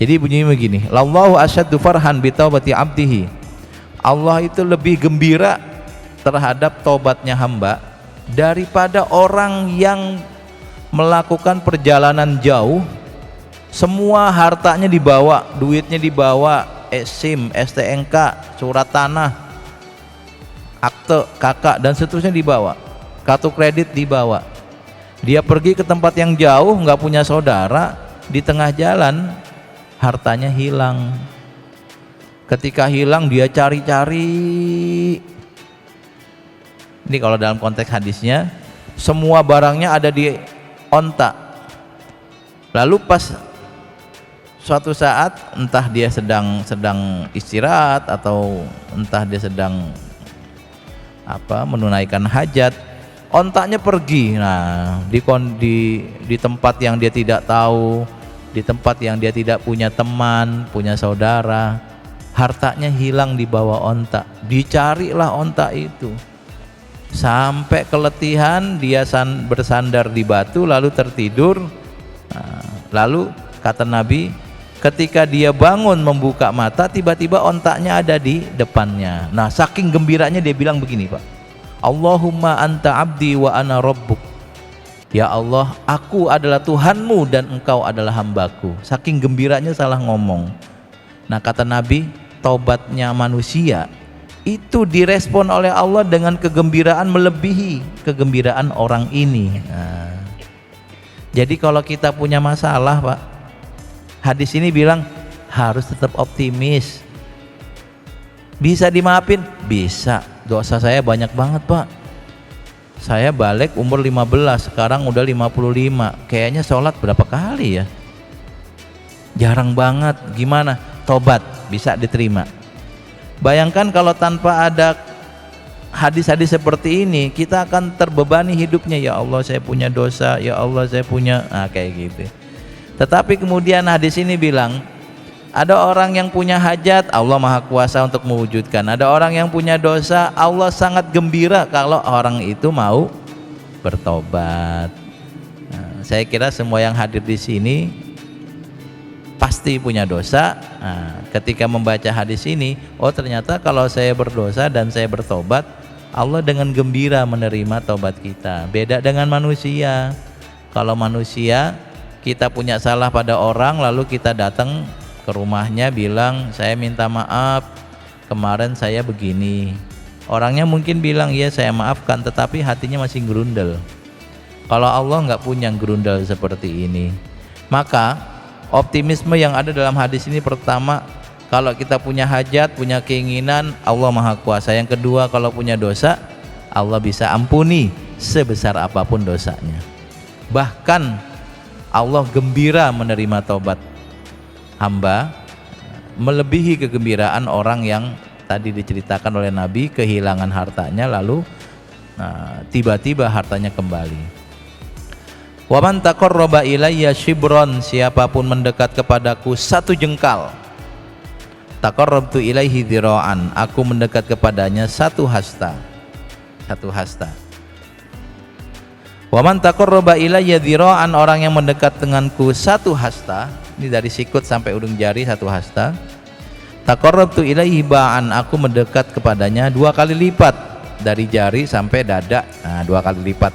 Jadi bunyinya begini, Allahu asyaddu farhan bi taubati abdihi. Allah itu lebih gembira terhadap taubatnya hamba daripada orang yang melakukan perjalanan jauh, semua hartanya dibawa, duitnya dibawa, SIM, STNK, surat tanah, akte kakak dan seterusnya dibawa, kartu kredit dibawa. Dia pergi ke tempat yang jauh, nggak punya saudara, di tengah jalan hartanya hilang. Ketika hilang dia cari-cari. Ini kalau dalam konteks hadisnya, semua barangnya ada di onta. Lalu pas suatu saat, entah dia sedang istirahat atau entah dia sedang menunaikan hajat, ontaknya pergi. Nah, di tempat yang dia tidak tahu, di tempat yang dia tidak punya teman, punya saudara, hartanya hilang di bawah onta. Dicarilah onta itu sampai keletihan, dia bersandar di batu lalu tertidur. Nah, lalu kata Nabi, ketika dia bangun membuka mata, tiba-tiba ontaknya ada di depannya. Nah, saking gembiranya dia bilang begini, Pak, Allahumma anta abdi wa ana rabbuk. Ya Allah, aku adalah Tuhanmu dan engkau adalah hambaku. Saking gembiranya salah ngomong. Nah, kata Nabi, taubatnya manusia itu direspon oleh Allah dengan kegembiraan melebihi kegembiraan orang ini. Nah, jadi kalau kita punya masalah, Pak, hadis ini bilang harus tetap optimis. Bisa dimaafin? Bisa. Dosa saya banyak banget, Pak. Saya balik umur 15, sekarang udah 55. Kayaknya sholat berapa kali ya? Jarang banget. Gimana? Tobat, bisa diterima. Bayangkan kalau tanpa ada hadis-hadis seperti ini, kita akan terbebani hidupnya. Ya Allah, saya punya dosa. Ya Allah, saya punya, kayak gitu. Tetapi kemudian hadis ini bilang, ada orang yang punya hajat, Allah Maha Kuasa untuk mewujudkan. Ada orang yang punya dosa, Allah sangat gembira kalau orang itu mau bertobat. Nah, saya kira semua yang hadir di sini pasti punya dosa. Nah, ketika membaca hadis ini, oh ternyata kalau saya berdosa dan saya bertobat, Allah dengan gembira menerima tobat kita. Beda dengan manusia. Kalau manusia, kita punya salah pada orang, lalu kita datang ke rumahnya bilang, saya minta maaf, kemarin saya begini. Orangnya mungkin bilang, iya saya maafkan, tetapi hatinya masih gerundel. Kalau Allah nggak punya gerundel seperti ini. Maka optimisme yang ada dalam hadis ini, pertama, kalau kita punya hajat, punya keinginan, Allah Maha Kuasa. Yang kedua, kalau punya dosa, Allah bisa ampuni sebesar apapun dosanya. Bahkan Allah gembira menerima taubat hamba, melebihi kegembiraan orang yang tadi diceritakan oleh Nabi, kehilangan hartanya lalu tiba-tiba hartanya kembali. Wa man taqarraba ilayya shibron, siapapun mendekat kepadaku satu jengkal, taqarrabtu ilaihi dzira'an, aku mendekat kepadanya satu hasta. Wa man taqarraba ilayya dzira'an, orang yang mendekat denganku satu hasta, ini dari sikut sampai ujung jari satu hasta, taqarrabtu ilaihi ba'an, aku mendekat kepadanya 2 kali lipat, dari jari sampai dada, 2 kali lipat.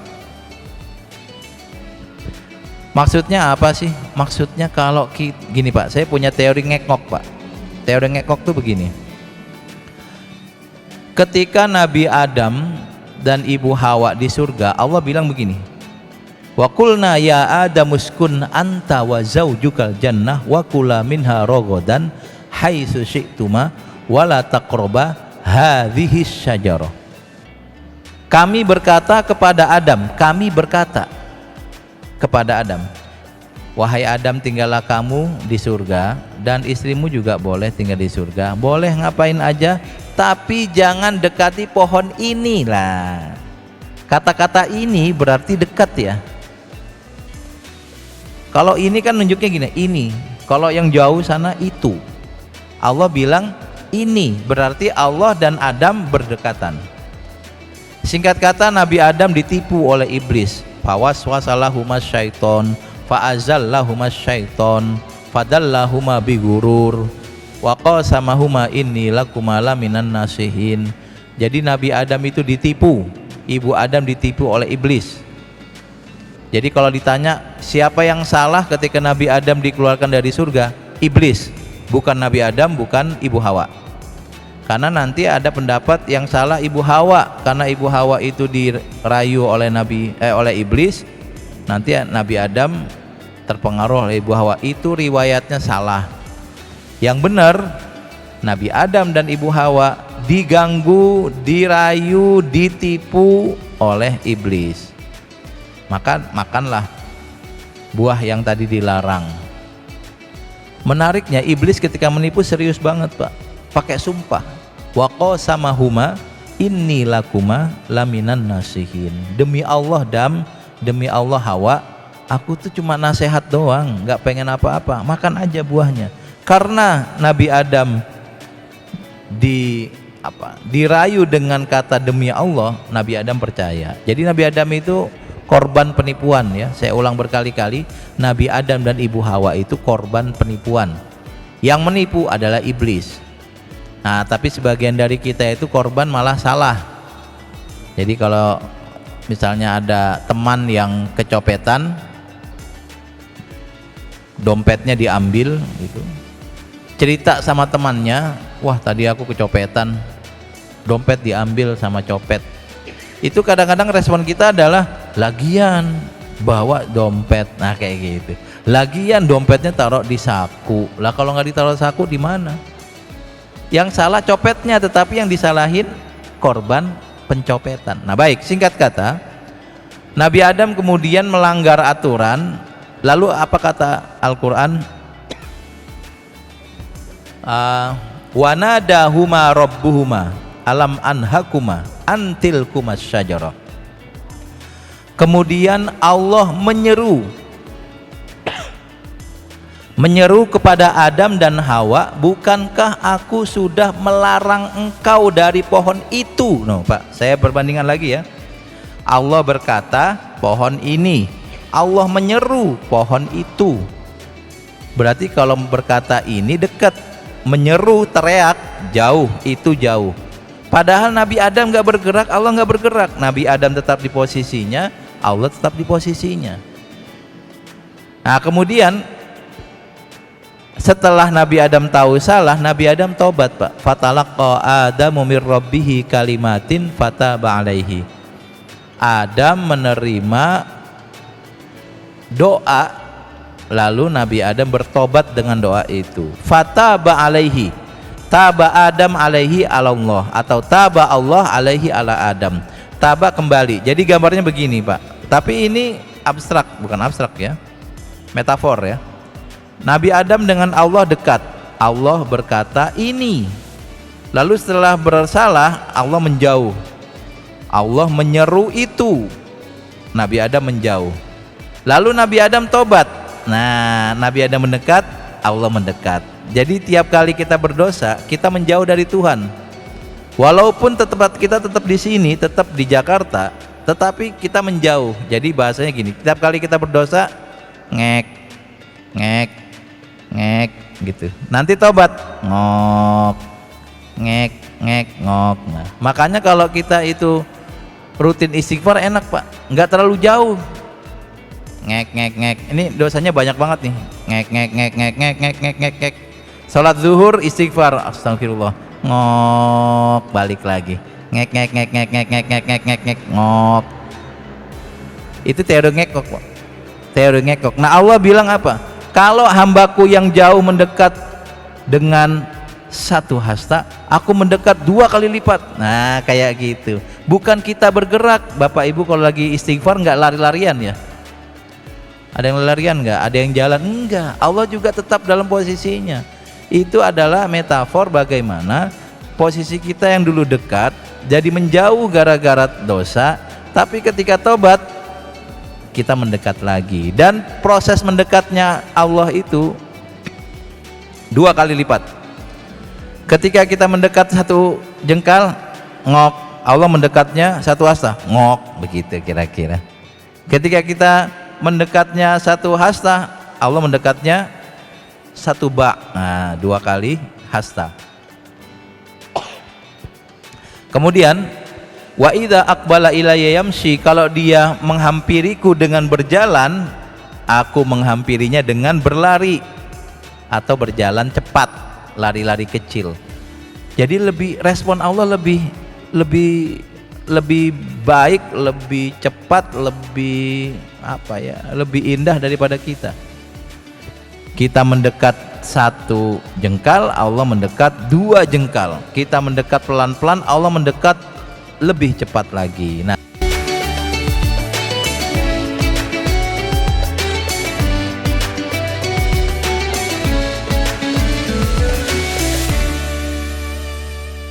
Maksudnya apa sih? Maksudnya kalau gini, Pak, saya punya teori ngekok, Pak. Teori ngekok tuh begini. Ketika Nabi Adam dan Ibu Hawa di surga, Allah bilang begini, wa qulna ya Adam uskun anta wa zaujukal jannah wa kula minha ragadan haitsu syi'tuma wa la taqraba hadhihi syajarah. Kami berkata kepada Adam, wahai Adam, tinggallah kamu di surga dan istrimu juga boleh tinggal di surga, boleh ngapain aja, tapi jangan dekati pohon ini lah. Kata-kata ini berarti dekat ya. Kalau ini kan nunjuknya gini, ini. Kalau yang jauh sana itu. Allah bilang ini, berarti Allah dan Adam berdekatan. Singkat kata, Nabi Adam ditipu oleh iblis. Fawaswasallahumas syaiton fa'azallahumas syaiton fadallahuma bigurur wa qasamahuma inni lakuma laminan nasihin. Jadi Nabi Adam itu ditipu, ibu Adam ditipu oleh iblis. Jadi kalau ditanya siapa yang salah ketika Nabi Adam dikeluarkan dari surga, iblis, bukan Nabi Adam, bukan ibu Hawa. Karena nanti ada pendapat yang salah ibu Hawa, karena ibu Hawa itu dirayu oleh oleh iblis, nanti Nabi Adam terpengaruh oleh ibu Hawa. Itu riwayatnya salah. Yang benar Nabi Adam dan ibu Hawa diganggu, dirayu, ditipu oleh iblis. Maka makanlah buah yang tadi dilarang. Menariknya iblis ketika menipu serius banget, Pak. Pakai sumpah. Wa qasamahuma inni lakuma laminan nasihin. Demi Allah Adam, demi Allah Hawa, aku tuh cuma nasihat doang, nggak pengen apa-apa. Makan aja buahnya. Karena Nabi Adam dirayu dengan kata demi Allah, Nabi Adam percaya. Jadi Nabi Adam itu korban penipuan ya. Saya ulang berkali-kali, Nabi Adam dan ibu Hawa itu korban penipuan. Yang menipu adalah iblis. Nah, tapi sebagian dari kita itu korban malah salah. Jadi kalau misalnya ada teman yang kecopetan, dompetnya diambil gitu, cerita sama temannya, wah tadi aku kecopetan, dompet diambil sama copet. Itu kadang-kadang respon kita adalah lagian bawa dompet, nah kayak gitu. Lagian dompetnya taruh di saku, lah kalau nggak ditaruh saku di mana? Yang salah copetnya, tetapi yang disalahin korban pencopetan. Nah baik, singkat kata, Nabi Adam kemudian melanggar aturan. Lalu apa kata Al-Quran? Wanadahuma rabbuhuma alam anhakuma antil kumas syajarah. Kemudian Allah menyeru kepada Adam dan Hawa, bukankah aku sudah melarang engkau dari pohon itu? No, Pak, saya perbandingan lagi ya. Allah berkata pohon ini, Allah menyeru pohon itu. Berarti kalau berkata ini dekat, menyeru teriak jauh, itu jauh. Padahal Nabi Adam nggak bergerak, Allah nggak bergerak. Nabi Adam tetap di posisinya, Allah tetap di posisinya. Nah kemudian setelah Nabi Adam tahu salah, Nabi Adam taubat, Pak. Fatalaqa Adamu mir rabbihi kalimatin fataba alaihi. Adam menerima doa, lalu Nabi Adam bertobat dengan doa itu. Fataba alaihi. Taba Adam alaihi ala Allah, atau taba Allah alaihi ala Adam. Taba kembali. Jadi gambarnya begini, Pak. Tapi ini abstrak, bukan abstrak ya. Metafor ya. Nabi Adam dengan Allah dekat. Allah berkata ini. Lalu setelah bersalah, Allah menjauh. Allah menyeru itu. Nabi Adam menjauh. Lalu Nabi Adam tobat. Nah, Nabi Adam mendekat, Allah mendekat. Jadi tiap kali kita berdosa, kita menjauh dari Tuhan. Walaupun kita tetap di sini, tetap di Jakarta, tetapi kita menjauh. Jadi bahasanya gini, tiap kali kita berdosa, ngek gitu. Nanti tobat, ngok, ngek, ngok. Nah, makanya kalau kita itu rutin istighfar enak, Pak. Nggak terlalu jauh. Ngek. Ini dosanya banyak banget nih. Ngek. Salat zuhur istighfar, astagfirullah. Ngok, balik lagi. Ngek, ngok. Itu teori ngekok, Pak. Teori ngekok. Nah, Allah bilang apa? Kalau hambaku yang jauh mendekat dengan satu hasta, aku mendekat 2 kali lipat. Nah kayak gitu. Bukan kita bergerak. Bapak Ibu kalau lagi istighfar nggak lari-larian ya? Ada yang larian nggak? Ada yang jalan? Enggak. Allah juga tetap dalam posisinya. Itu adalah metafor bagaimana posisi kita yang dulu dekat jadi menjauh gara-gara dosa, tapi ketika tobat kita mendekat lagi. Dan proses mendekatnya Allah itu 2 kali lipat. Ketika kita mendekat 1 jengkal, ngok. Allah mendekatnya 1 hasta, ngok. Begitu kira-kira. Ketika kita mendekatnya 1 hasta, Allah mendekatnya satu ba. Nah, 2 kali hasta. Kemudian wa idza aqbala ilayya yamshi, kalau dia menghampiriku dengan berjalan, aku menghampirinya dengan berlari atau berjalan cepat, lari-lari kecil. Jadi respon Allah lebih baik, lebih cepat, lebih lebih indah daripada kita. Kita mendekat 1 jengkal, Allah mendekat 2 jengkal. Kita mendekat pelan-pelan, Allah mendekat lebih cepat lagi. Nah,